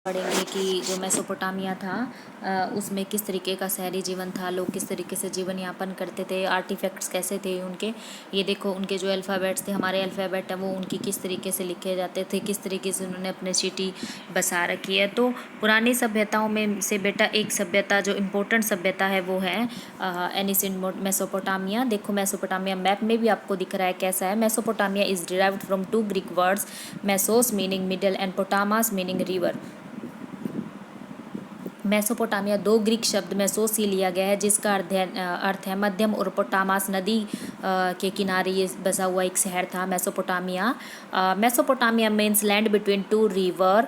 पढ़ेंगे कि जो मेसोपोटामिया था उसमें किस तरीके का शहरी जीवन था, लोग किस तरीके से जीवन यापन करते थे, आर्टिफैक्ट्स कैसे थे उनके। ये देखो उनके जो अल्फ़ाबेट्स थे, हमारे अल्फ़ाबेट है वो उनकी किस तरीके से लिखे जाते थे, किस तरीके से उन्होंने अपने सिटी बसा रखी है। तो पुरानी सभ्यताओं में से बेटा एक सभ्यता जो इम्पोर्टेंट सभ्यता है वो है एनिसेंट मेसोपोटामिया। देखो मेसोपोटामिया मैप में भी आपको दिख रहा है कैसा है। Mesopotamia is derived from two Greek words, mesos meaning middle and potamos meaning river. Mesopotamia दो ग्रीक शब्द मेसोस से लिया गया है जिसका अर्थ है मध्यम, और पोटामास नदी के किनारे ये बसा हुआ एक शहर था Mesopotamia. Mesopotamia means land between two river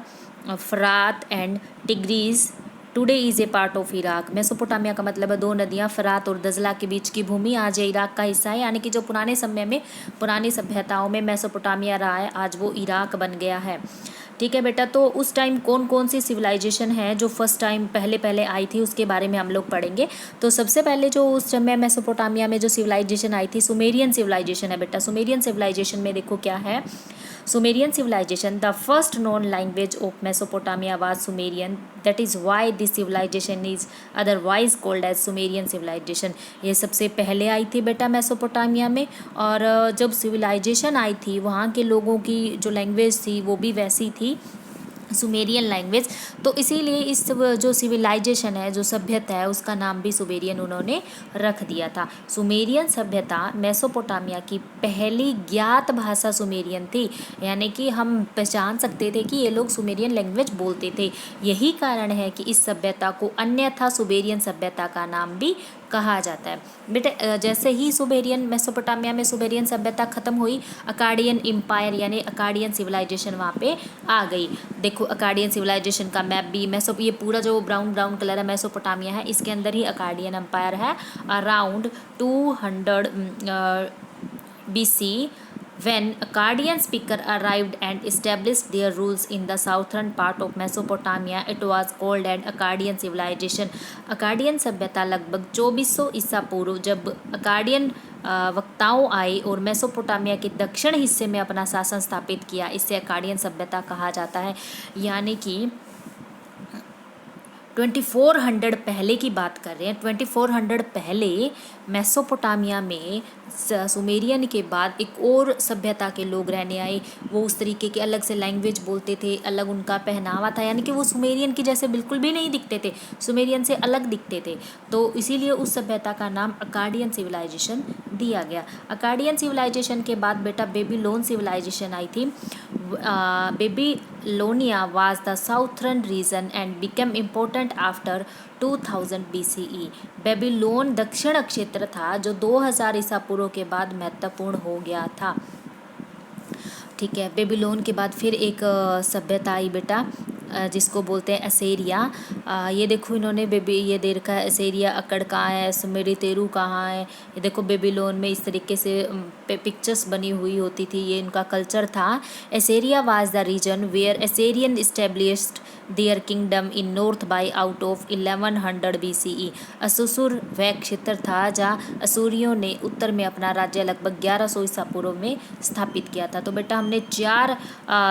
Farat and Tigris, today is a part of Iraq. Mesopotamia का मतलब है दो नदियाँ फरात और दजला के बीच की भूमि, आज ये इराक का हिस्सा है। यानी कि जो पुराने समय में पुरानी सभ्यताओं में मेसोपोटामिया रहा है, आज वो इराक बन गया है। ठीक है बेटा, तो उस टाइम कौन कौन सी सिविलाइजेशन है जो फर्स्ट टाइम पहले पहले आई थी उसके बारे में हम लोग पढ़ेंगे। तो सबसे पहले जो उस समय मेसोपोटामिया में जो सिविलाइजेशन आई थी, सुमेरियन सिविलाइजेशन है बेटा। सुमेरियन सिविलाइजेशन में देखो क्या है। Sumerian civilisation, the first known language of Mesopotamia was Sumerian, that is why this civilisation is otherwise called as Sumerian civilisation. ये सबसे पहले आई थी बेटा मेसोपोटामिया में, और जब सिविलाइजेशन आई थी वहाँ के लोगों की जो लैंग्वेज थी वो भी वैसी थी, सुमेरियन लैंग्वेज। तो इसीलिए इस जो सिविलाइजेशन है, जो सभ्यता है, उसका नाम भी सुमेरियन उन्होंने रख दिया था। सुमेरियन सभ्यता मेसोपोटामिया की पहली ज्ञात भाषा सुमेरियन थी, यानी कि हम पहचान सकते थे कि ये लोग सुमेरियन लैंग्वेज बोलते थे। यही कारण है कि इस सभ्यता को अन्यथा सुमेरियन सभ्यता का नाम भी कहा जाता है। बेटे जैसे ही सुमेरियन मेसोपोटामिया में सुमेरियन सभ्यता खत्म हुई, अकाडियन एम्पायर यानी अकाडियन सिविलाइजेशन वहाँ पे आ गई। देखो अकाडियन सिविलाइजेशन का मैप भी ये पूरा जो ब्राउन ब्राउन कलर है मेसोपोटामिया है, इसके अंदर ही अकाडियन एम्पायर है। Around 200 BC when Akkadian speaker arrived and established their rules in the southern part of Mesopotamia, it was called an Akkadian civilization. Akkadian सभ्यता लगभग 2400 ईसा पूर्व जब अकाडियन वक्ताओं आए और मेसोपोटामिया के दक्षिण हिस्से में अपना शासन स्थापित किया, इससे अकाडियन सभ्यता कहा जाता है। यानी कि 2400 पहले की बात कर रहे हैं। 2400 पहले मेसोपोटामिया में सुमेरियन के बाद एक और सभ्यता के लोग रहने आए। वो उस तरीके के अलग से लैंग्वेज बोलते थे, अलग उनका पहनावा था, यानी कि वो सुमेरियन की जैसे बिल्कुल भी नहीं दिखते थे, सुमेरियन से अलग दिखते थे। तो इसीलिए उस सभ्यता का नाम अकाडियन सिविलाइजेशन दिया गया। अकाडियन सिविलाइजेशन के बाद बेटा बेबीलोन सिविलाइजेशन आई थी। Babylonia was the southern reason and became important after 2000 BCE। Babylon दक्षिण क्षेत्र था जो 2000 ईसा पूर्व के बाद महत्वपूर्ण हो गया था। ठीक है, बेबीलोन के बाद फिर एक सभ्यता आई बेटा जिसको बोलते हैं असेरिया। ये देखो इन्होंने ये दे रखा है असेरिया अकड़ कहाँ है, सुमेरी तेरू कहाँ है। ये देखो बेबीलोन में इस तरीके से पिक्चर्स बनी हुई होती थी, ये इनका कल्चर था। Assyria was the region where Assyrian established their kingdom in north by out of 1100 BCE। असुसुर वह क्षेत्र था जहाँ असूरियों ने उत्तर में अपना राज्य लगभग 1100 ईसा पूर्व में स्थापित किया था। तो बेटा हमने 4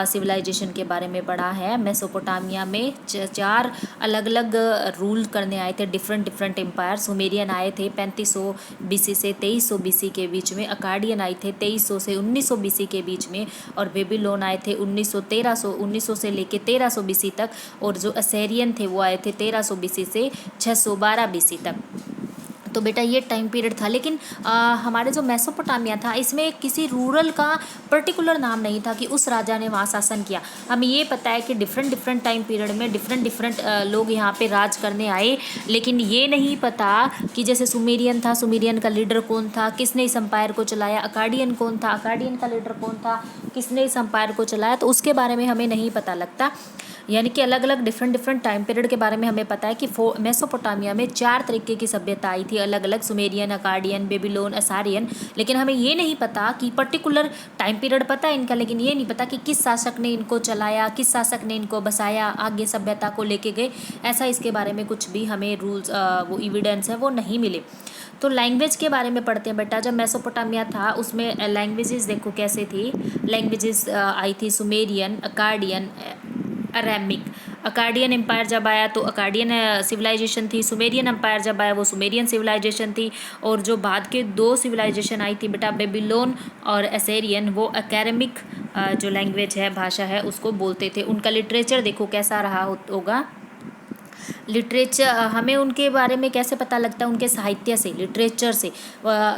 सिविलाइजेशन के बारे में पढ़ा है। मेसोपोटामिया में 4 अलग अलग रूल करने आए थे, डिफरेंट एम्पायर। सुमेरियन आए थे 3500 BC से 2300 BC के बीच में, अकाडियन आए थे 2300 से 1900 BC के बीच में, और बेबीलोन आए थे 1900 से लेके 1300 BC तक, और जो असेरियन थे वो आए थे 1300 BC से 612 BC तक। तो बेटा ये टाइम पीरियड था। लेकिन हमारे जो मेसोपोटामिया था इसमें किसी रूरल का पर्टिकुलर नाम नहीं था कि उस राजा ने वहाँ शासन किया। हमें ये पता है कि डिफरेंट टाइम पीरियड में डिफरेंट लोग यहाँ पे राज करने आए, लेकिन ये नहीं पता कि जैसे सुमेरियन था, सुमेरियन का लीडर कौन था, किसने इस एम्पायर को चलाया। अकाडियन कौन था, अकाडियन का लीडर कौन था, किसने इस एम्पायर को चलाया, तो उसके बारे में हमें नहीं पता लगता। यानी कि अलग अलग डिफरेंट टाइम पीरियड के बारे में हमें पता है कि मेसोपोटामिया में 4 तरीके की सभ्यता आई थी अलग अलग, सुमेरियन, अकाडियन, बेबीलोन, असारियन। लेकिन हमें ये नहीं पता कि पर्टिकुलर टाइम पीरियड पता है इनका, लेकिन ये नहीं पता कि किस शासक ने इनको चलाया, किस शासक ने इनको बसाया, आगे सभ्यता को लेके गए। ऐसा इसके बारे में कुछ भी हमें रूल्स वो एविडेंस है वो नहीं मिले। तो लैंग्वेज के बारे में पढ़ते हैं बेटा। जब मेसोपोटामिया था उसमें लैंग्वेजेस देखो कैसे थी। लैंग्वेजेस आई थी Sumerian, Akkadian, Aramaic. Akkadian empire जब आया तो अकाडियन सिविलाइजेशन थी। सुमेरियन एम्पायर जब आया वो सुमेरियन सिविलाइजेशन थी। और जो बाद के दो सिविलाइजेशन आई थी बेटा बेबीलोन और असेरियन, वो अकेडमिक जो लैंग्वेज है, भाषा है, उसको बोलते थे। उनका लिटरेचर देखो कैसा रहा होगा। लिटरेचर हमें उनके बारे में कैसे पता लगता है, उनके साहित्य से, लिटरेचर से।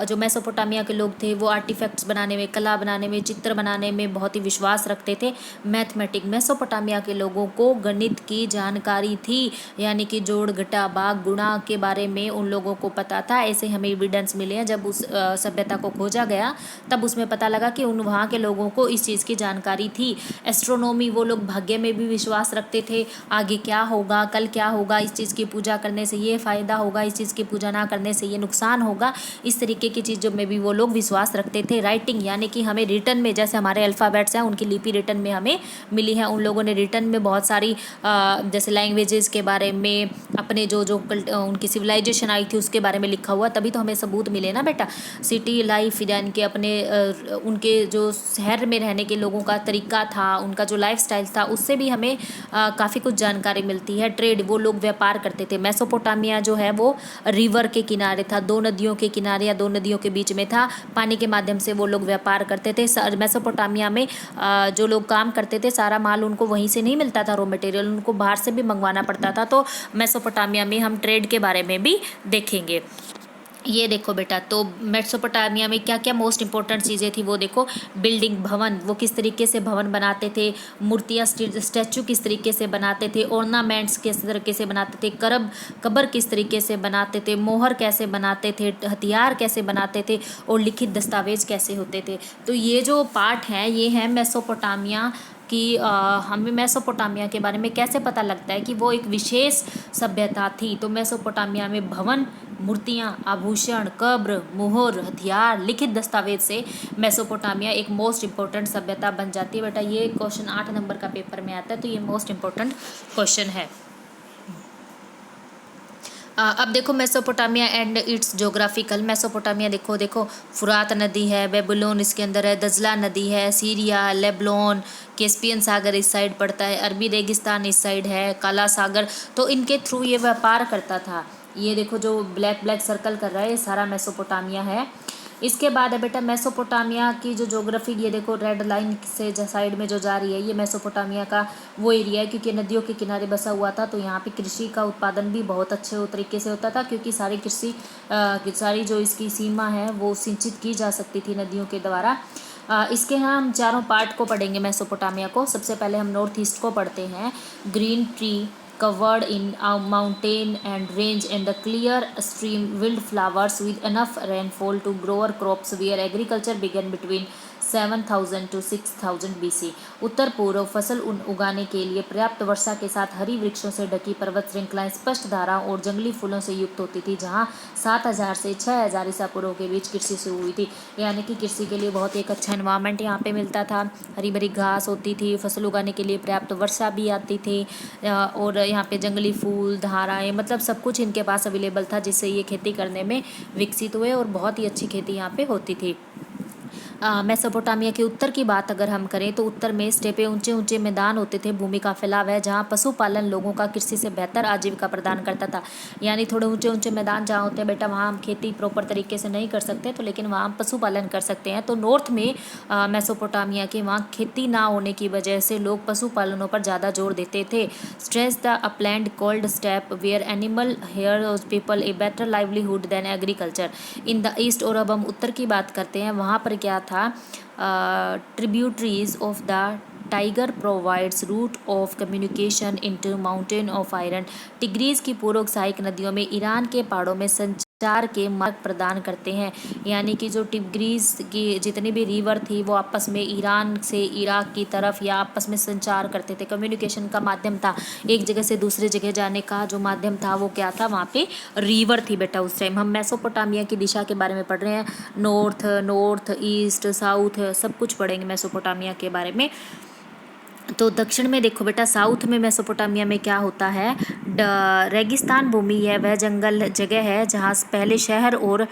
जो मेसोपोटामिया के लोग थे वो आर्टिफैक्ट्स बनाने में, कला बनाने में, चित्र बनाने में बहुत ही विश्वास रखते थे। मैथमेटिक, मेसोपोटामिया के लोगों को गणित की जानकारी थी, यानी कि जोड़ घटा भाग गुणा के बारे में उन लोगों को पता था। ऐसे हमें एविडेंस मिले हैं। जब उस सभ्यता को खोजा गया तब उसमें पता लगा कि उन वहाँ के लोगों को इस चीज़ की जानकारी थी। एस्ट्रोनॉमी, वो लोग भाग्य में भी विश्वास रखते थे। आगे क्या होगा, कल क्या होगा, इस चीज़ की पूजा करने से ये फ़ायदा होगा, इस चीज़ की पूजा ना करने से ये नुकसान होगा, इस तरीके की चीज़ों में भी वो लोग विश्वास रखते थे। राइटिंग, यानी कि हमें रिटर्न में, जैसे हमारे अल्फ़ाबेट्स हैं उनकी लिपि रिटर्न में हमें मिली है। उन लोगों ने रिटर्न में बहुत सारी जैसे लैंग्वेजेस के बारे में, अपने जो जो उनकी सिविलाइजेशन आई थी उसके बारे में लिखा हुआ, तभी तो हमें सबूत मिले ना बेटा। सिटी लाइफ, यानी कि अपने उनके जो शहर में रहने के लोगों का तरीका था, उनका जो लाइफ स्टाइल था, उससे भी हमें काफ़ी कुछ जानकारी मिलती है। ट्रेड, वो लोग व्यापार करते थे। मेसोपोटामिया जो है वो रिवर के किनारे था, दो नदियों के किनारे या दो नदियों के बीच में था। पानी के माध्यम से वो लोग व्यापार करते थे। मेसोपोटामिया में जो लोग काम करते थे, सारा माल उनको वहीं से नहीं मिलता था, रॉ मटेरियल उनको बाहर से भी मंगवाना पड़ता था। तो मेसोपोटामिया में हम ट्रेड के बारे में भी देखेंगे। ये देखो बेटा, तो मेसोपोटामिया में क्या क्या मोस्ट इंपॉर्टेंट चीज़ें थी वो देखो। बिल्डिंग, भवन, वो किस तरीके से भवन बनाते थे। मूर्तियाँ, स्टैचू किस तरीके से बनाते थे। ऑर्नामेंट्स किस तरीके से बनाते थे। कबर किस तरीके से बनाते थे। मोहर कैसे बनाते थे। हथियार कैसे बनाते थे। और लिखित दस्तावेज कैसे होते थे। तो ये जो पार्ट है ये है मेसोपोटामिया कि हमें मेसोपोटामिया के बारे में कैसे पता लगता है कि वो एक विशेष सभ्यता थी। तो मेसोपोटामिया में भवन, मूर्तियाँ, आभूषण, कब्र, मोहर, हथियार, लिखित दस्तावेज से मेसोपोटामिया एक मोस्ट इंपॉर्टेंट सभ्यता बन जाती है। बेटा ये क्वेश्चन 8 नंबर का पेपर में आता है, तो ये मोस्ट इंपॉर्टेंट क्वेश्चन है। अब देखो Mesopotamia and it's geographical. Mesopotamia देखो फुरात नदी है, बेबीलोन इसके अंदर है, दजला नदी है, सीरिया, लेबनान, कैस्पियन सागर इस साइड पड़ता है, अरबी रेगिस्तान इस साइड है, काला सागर। तो इनके थ्रू ये व्यापार करता था। ये देखो जो ब्लैक ब्लैक सर्कल कर रहा है, ये सारा मेसोपोटामिया है। इसके बाद है बेटा मेसोपोटामिया की जो ज्योग्राफी, ये देखो रेड लाइन से साइड में जो जा रही है, ये मेसोपोटामिया का वो एरिया है, क्योंकि नदियों के किनारे बसा हुआ था। तो यहाँ पे कृषि का उत्पादन भी बहुत अच्छे तरीके से होता था, क्योंकि सारी कृषि सारी जो इसकी सीमा है वो सिंचित की जा सकती थी नदियों के द्वारा। इसके यहाँ हम चारों पार्ट को पढ़ेंगे मेसोपोटामिया को। सबसे पहले हम नॉर्थ ईस्ट को पढ़ते हैं। Green tree covered in a mountain and range and the clear stream wildflowers with enough rainfall to grow crops where agriculture began between 7000 to 6000 BC। उत्तर पूर्व फसल उगाने के लिए पर्याप्त वर्षा के साथ हरी वृक्षों से ढकी पर्वत श्रृंखलाएं स्पष्ट धाराओं और जंगली फूलों से युक्त होती थी, जहां 7000 से 6000 ईसा पूर्व के बीच कृषि शुरू हुई थी। यानी कि कृषि के लिए बहुत एक अच्छा एनवायरनमेंट यहाँ पे मिलता था। हरी भरी घास होती थी, फसल उगाने के लिए पर्याप्त वर्षा भी आती थी, और यहाँ पे जंगली फूल, धाराएं, मतलब सब कुछ इनके पास अवेलेबल था, जिससे ये खेती करने में विकसित हुए और बहुत ही अच्छी खेती यहाँ पे होती थी। मेसोपोटामिया के उत्तर की बात अगर हम करें तो उत्तर में स्टेपे, ऊंचे ऊंचे मैदान होते थे, भूमि का फैलाव है, जहाँ पशुपालन लोगों का कृषि से बेहतर आजीविका प्रदान करता था। यानी थोड़े ऊंचे ऊंचे मैदान जहाँ होते हैं बेटा, वहाँ हम खेती प्रॉपर तरीके से नहीं कर सकते, तो लेकिन वहाँ हम पशुपालन कर सकते हैं। तो नॉर्थ में मेसोपोटामिया के वहाँ खेती ना होने की वजह से लोग पशुपालनों पर ज़्यादा जोर देते थे। Stress the upland cold steppe where animal hair people a better livelihood than agriculture in the east. और अब हम उत्तर की बात करते हैं, वहाँ पर क्या था, tributaries of the Tiger provides route of communication into mountain of Iran. Tigris की पूर्व सहायक नदियों में ईरान के पहाड़ों में संचार के मार्ग प्रदान करते हैं। यानी कि जो टिग्रीज की जितनी भी रिवर थी वो आपस में ईरान से इराक की तरफ या आपस में संचार करते थे। कम्युनिकेशन का माध्यम था, एक जगह से दूसरे जगह जाने का जो माध्यम था वो क्या था, वहाँ पे रिवर थी बेटा। उस टाइम हम मेसोपोटामिया की दिशा के बारे में पढ़ रहे हैं, नॉर्थ, ईस्ट, साउथ, सब कुछ पढ़ेंगे मेसोपोटामिया के बारे में। तो दक्षिण में देखो बेटा, साउथ में मेसोपोटामिया में क्या होता है, रेगिस्तान भूमि है, वह जंगल जगह है जहाँ पहले शहर और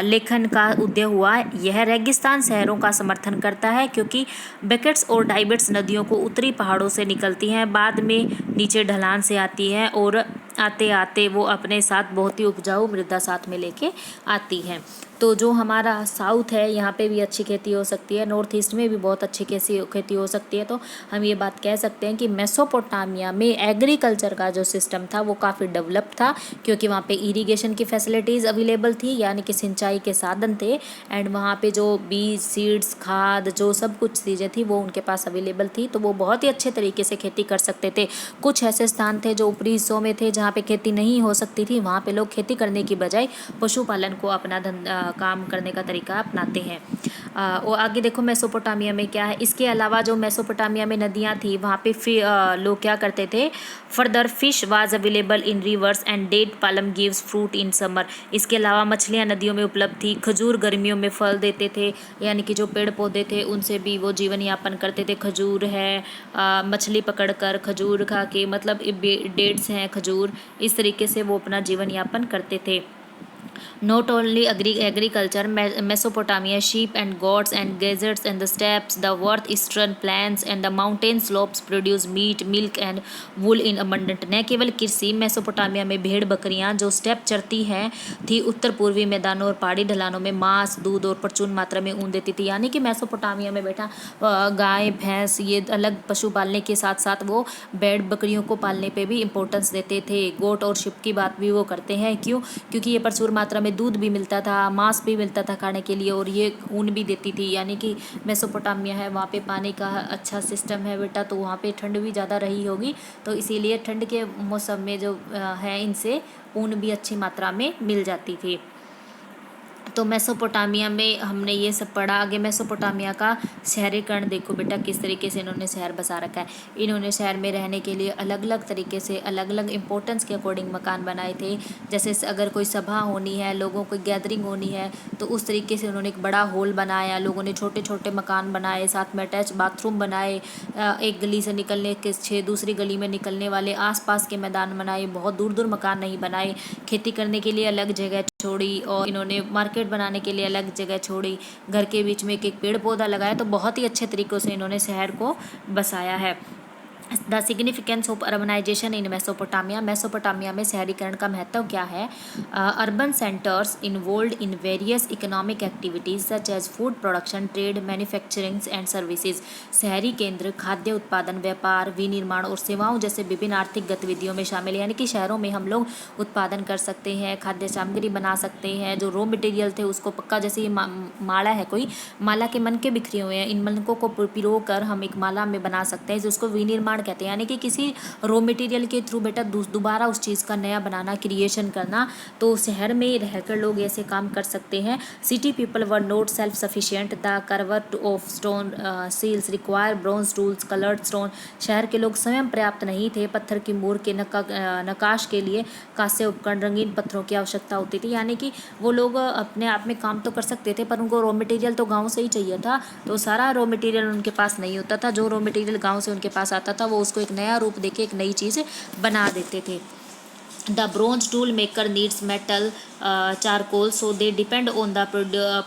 लेखन का उदय हुआ। यह रेगिस्तान शहरों का समर्थन करता है क्योंकि बेकेट्स और डाइबेट्स नदियों को उत्तरी पहाड़ों से निकलती हैं, बाद में नीचे ढलान से आती हैं और आते आते वो अपने साथ बहुत ही उपजाऊ मृदा साथ में लेके आती हैं। तो जो हमारा साउथ है यहाँ पे भी अच्छी खेती हो सकती है, नॉर्थ ईस्ट में भी बहुत अच्छी खेती हो सकती है। तो हम ये बात कह सकते हैं कि मेसोपोटामिया में एग्रीकल्चर का जो सिस्टम था वो काफ़ी डेवलप था, क्योंकि वहाँ पे इरिगेशन की फैसिलिटीज़ अवेलेबल थी, यानी कि सिंचाई के साधन थे। एंड वहाँ पे जो बीज, सीड्स, खाद, जो सब कुछ चीज़ें थी वो उनके पास अवेलेबल थी, तो वो बहुत ही अच्छे तरीके से खेती कर सकते थे। कुछ ऐसे स्थान थे जो ऊपरी हिस्सों में थे जहाँ पे खेती नहीं हो सकती थी, वहाँ पे लोग खेती करने की बजाय पशुपालन को अपना काम करने का तरीका अपनाते हैं। और आगे देखो मेसोपोटामिया में क्या है, इसके अलावा जो मेसोपोटामिया में नदियाँ थी वहाँ पे लोग क्या करते थे, further fish was available in rivers and date palm gives fruit in summer. इसके अलावा मछलियाँ नदियों में उपलब्ध थी, खजूर गर्मियों में फल देते थे, यानी कि जो पेड़ पौधे थे उनसे भी वो जीवन यापन करते थे। खजूर है, मछली पकड़ कर, खजूर खा के, मतलब डेट्स हैं खजूर, इस तरीके से वो अपना जीवन यापन करते थे। Not only agriculture, Mesopotamia, sheep and goats and deserts and the steppes, the northeastern plains and the mountain slopes produce meat, milk and wool in abundant। न केवल कृषि, मेसोपोटामिया में भेड़ बकरियां जो स्टेप चरती हैं थी, उत्तर पूर्वी मैदानों और पहाड़ी ढलानों में मांस, दूध और प्रचुर मात्रा में ऊन देती थी। यानी कि मेसोपोटामिया में बेटा गाय, भैंस, ये अलग पशु पालने के साथ साथ वो भेड़ बकरियों को पालने पे भी इम्पोर्टेंस देते थे। गोट और शिप की बात भी वो करते हैं, क्यों? क्योंकि ये प्रचुर मात्रा में दूध भी मिलता था, मांस भी मिलता था खाने के लिए, और ये ऊन भी देती थी। यानी कि मेसोपोटामिया है, वहाँ पे पानी का अच्छा सिस्टम है बेटा, तो वहाँ पे ठंड भी ज़्यादा रही होगी, तो इसीलिए ठंड के मौसम में जो है इनसे ऊन भी अच्छी मात्रा में मिल जाती थी। तो मेसोपोटामिया में हमने ये सब पढ़ा। आगे मेसोपोटामिया का शहरीकरण देखो बेटा, किस तरीके से इन्होंने शहर बसा रखा है। इन्होंने शहर में रहने के लिए अलग अलग तरीके से अलग अलग इम्पोर्टेंस के अकॉर्डिंग मकान बनाए थे। जैसे अगर कोई सभा होनी है, लोगों को गैदरिंग होनी है, तो उस तरीके से उन्होंने एक बड़ा हॉल बनाया, लोगों ने छोटे छोटे मकान बनाए, साथ में अटैच बाथरूम बनाए, एक गली से निकलने के 6 दूसरी गली में निकलने वाले आसपास के मैदान बनाए, बहुत दूर दूर मकान नहीं बनाए। खेती करने के लिए अलग जगह छोड़ी, और इन्होंने मार्केट बनाने के लिए अलग जगह छोड़ी, घर के बीच में एक एक पेड़ पौधा लगाया। तो बहुत ही अच्छे तरीक़ों से इन्होंने शहर को बसाया है। The significance of urbanisation in Mesopotamia. Mesopotamia में शहरीकरण का महत्व क्या है? Urban centres involve in various economic activities such as food production, trade, manufacturing and services. शहरी केंद्र खाद्य उत्पादन, व्यापार, विनिर्माण और सेवाओं जैसे विभिन्न आर्थिक गतिविधियों में शामिल है। यानी कि शहरों में हम लोग उत्पादन कर सकते हैं, खाद्य सामग्री बना सकते हैं, जो रॉ मटेरियल थे उसको पक्का, जैसे ये माला है, कोई माला के मनके बिखरे हुए हैं, इन मनकों को पिरो कर हम एक माला में बना सकते हैं, जिसको विनिर्माण कहते हैं। यानी कि किसी रॉ मटेरियल के थ्रू बेटा दोबारा उस चीज़ का नया बनाना, क्रिएशन करना। तो शहर में रहकर लोग ऐसे काम कर सकते हैं। City people were not self sufficient, the carvers of stone seals require bronze tools, coloured stone. शहर के लोग स्वयं पर्याप्त नहीं थे, पत्थर की मोर के नकाश के लिए कांस्य उपकरण, रंगीन पत्थरों की आवश्यकता होती थी। यानी कि वो लोग अपने आप में काम तो कर सकते थे, पर उनको रॉ मटेरियल तो गाँव से ही चाहिए था, तो सारा रॉ मटेरियल उनके पास नहीं होता था। जो रॉ मटेरियल गाँव से उनके पास आता था वो उसको एक नया रूप देके एक नई चीज़ बना देते थे। The bronze tool maker needs metal, charcoal, so they depend on the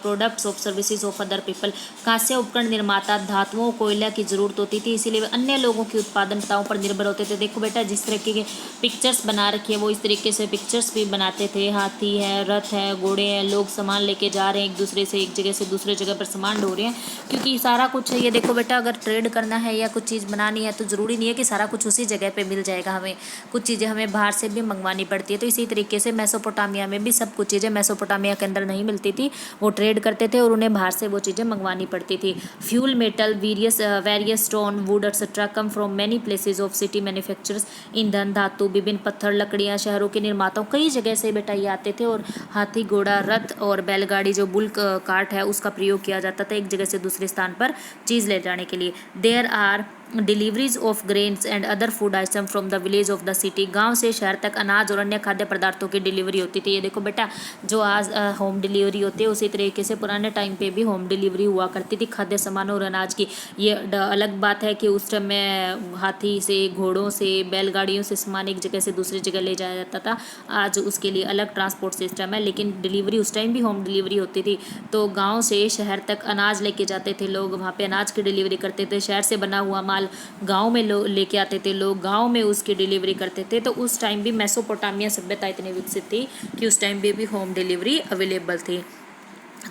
products of services of other people। कांस्य उपकरण निर्माता धातुओं, कोयला की ज़रूरत होती थी, इसीलिए वे अन्य लोगों की उत्पादनताओं पर निर्भर होते थे। देखो बेटा, जिस तरीके के पिक्चर्स बना रखी है वो इस तरीके से पिक्चर्स भी बनाते थे। हाथी है, रथ है, घोड़े हैं, लोग सामान लेके जा रहे हैं, एक दूसरे से एक जगह से दूसरे जगह पर सामान ढो रहे हैं, क्योंकि सारा कुछ ये देखो बेटा, अगर ट्रेड करना है या कुछ चीज़ बनानी है तो ज़रूरी नहीं है कि सारा कुछ उसी जगह पर मिल जाएगा। हमें कुछ चीज़ें हमें बाहर से भी मंगवानी पड़ती है। तो इसी तरीके से मेसोपोटामिया में भी सब कुछ चीज़ें मेसोपोटामिया के अंदर नहीं मिलती थी, वो ट्रेड करते थे और उन्हें बाहर से वो चीज़ें मंगवानी पड़ती थी। Fuel, metal, various stone, would etcetera come from many places of city manufacturers. ईंधन, धातु, विभिन्न पत्थर, लकड़ियाँ शहरों के निर्माताओं कई जगह से बेटा ये आते थे, और हाथी, घोड़ा, रथ और बैलगाड़ी जो बुल्क कार्ट है उसका प्रयोग किया जाता था एक जगह से दूसरे स्थान पर चीज़ ले जाने के लिए। There are deliveries of grains and other food item from the village of the city. गांव से शहर तक अनाज और अन्य खाद्य पदार्थों की डिलीवरी होती थी। ये देखो बेटा, जो आज होम डिलीवरी होती है उसी तरीके से पुराने टाइम पे भी होम डिलीवरी हुआ करती थी खाद्य सामानों और अनाज की। ये अलग बात है कि उस टाइम में हाथी से, घोड़ों से, बैलगाड़ियों से सामान एक जगह से दूसरी जगह ले जाया जाता था। आज उसके लिए अलग ट्रांसपोर्ट सिस्टम है, लेकिन डिलीवरी उस टाइम भी होम डिलीवरी होती थी। तो गाँव से शहर तक अनाज लेके जाते थे लोग, वहाँ पे अनाज की डिलीवरी करते थे। शहर से बना हुआ माल गांव में लेके आते थे लोग, गांव में उसकी डिलीवरी करते थे। तो उस टाइम भी मेसोपोटामिया सभ्यता इतनी विकसित थी कि उस टाइम भी होम डिलीवरी अवेलेबल थी।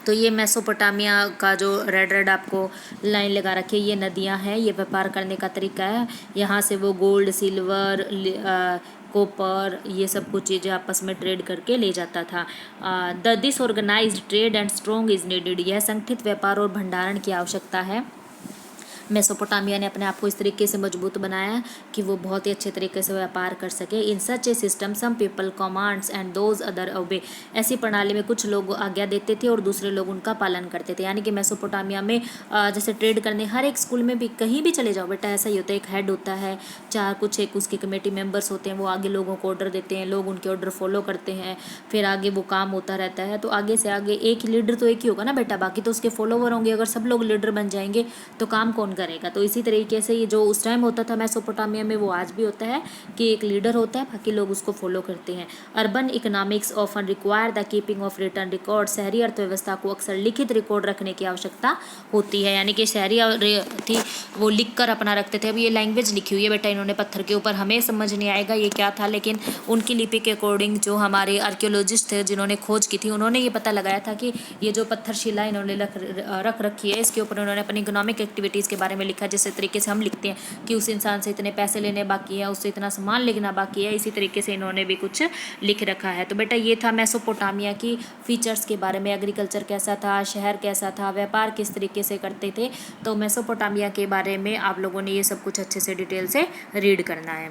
तो ये मेसोपोटामिया का जो रेड रेड आपको लाइन लगा रखी है, ये नदियां हैं, ये व्यापार करने का तरीका है। यहाँ से वो गोल्ड, सिल्वर, कॉपर, ये सब कुछ चीज़ें आपस में ट्रेड करके ले जाता था। This organised trade and strong is needed. यह संगठित व्यापार और भंडारण की आवश्यकता है। मेसोपोटामिया ने अपने आप को इस तरीके से मजबूत बनाया कि वो बहुत ही अच्छे तरीके से व्यापार कर सके। In such a system some people commands and those other obey. ऐसी प्रणाली में कुछ लोग आज्ञा देते थे और दूसरे लोग उनका पालन करते थे। यानी कि मेसोपोटामिया में जैसे ट्रेड करने हर एक स्कूल में भी कहीं भी चले जाओ बेटा, ऐसा ही होता है। एक हेड होता है, चार कुछ एक उसके कमेटी मेंबर्स होते हैं, वो आगे लोगों को ऑर्डर देते हैं, लोग उनके ऑर्डर फॉलो करते हैं, फिर आगे वो काम होता रहता है। तो आगे से आगे एक लीडर तो एक ही होगा ना बेटा, बाकी तो उसके फॉलोवर होंगे। अगर सब लोग लीडर बन जाएंगे तो काम कौन करेगा। तो इसी तरीके से ये जो उस टाइम होता था मेसोपोटामिया में, वो आज भी होता है कि एक लीडर होता है, बाकी लोग उसको फॉलो करते हैं। Urban economics often require the keeping of return record. शहरी अर्थव्यवस्था को अक्सर लिखित रिकॉर्ड रखने की आवश्यकता होती है। यानी कि शहरी थी वो लिख कर अपना रखते थे। अब ये लैंग्वेज लिखी हुई है बेटा इन्होंने पत्थर के ऊपर, हमें समझ नहीं आएगा ये क्या था, लेकिन उनकी लिपि के अकॉर्डिंग जो हमारे आर्कियोलॉजिस्ट थे जिन्होंने खोज की थी, उन्होंने ये पता लगाया था कि ये जो पत्थर शिला इन्होंने रख रखी है, इसके ऊपर उन्होंने अपनी इकोनॉमिक एक्टिविटीज़ के बारे में लिखा। जिस तरीके से हम लिखते हैं कि उस इंसान से इतने पैसे लेने बाकी है, उससे इतना सामान लेना बाकी है, इसी तरीके से इन्होंने भी कुछ लिख रखा है। तो बेटा ये था मेसोपोटामिया की फीचर्स के बारे में। एग्रीकल्चर कैसा था, शहर कैसा था, व्यापार किस तरीके से करते थे। तो मेसोपोटामिया के बारे में आप लोगों ने ये सब कुछ अच्छे से डिटेल से रीड करना है।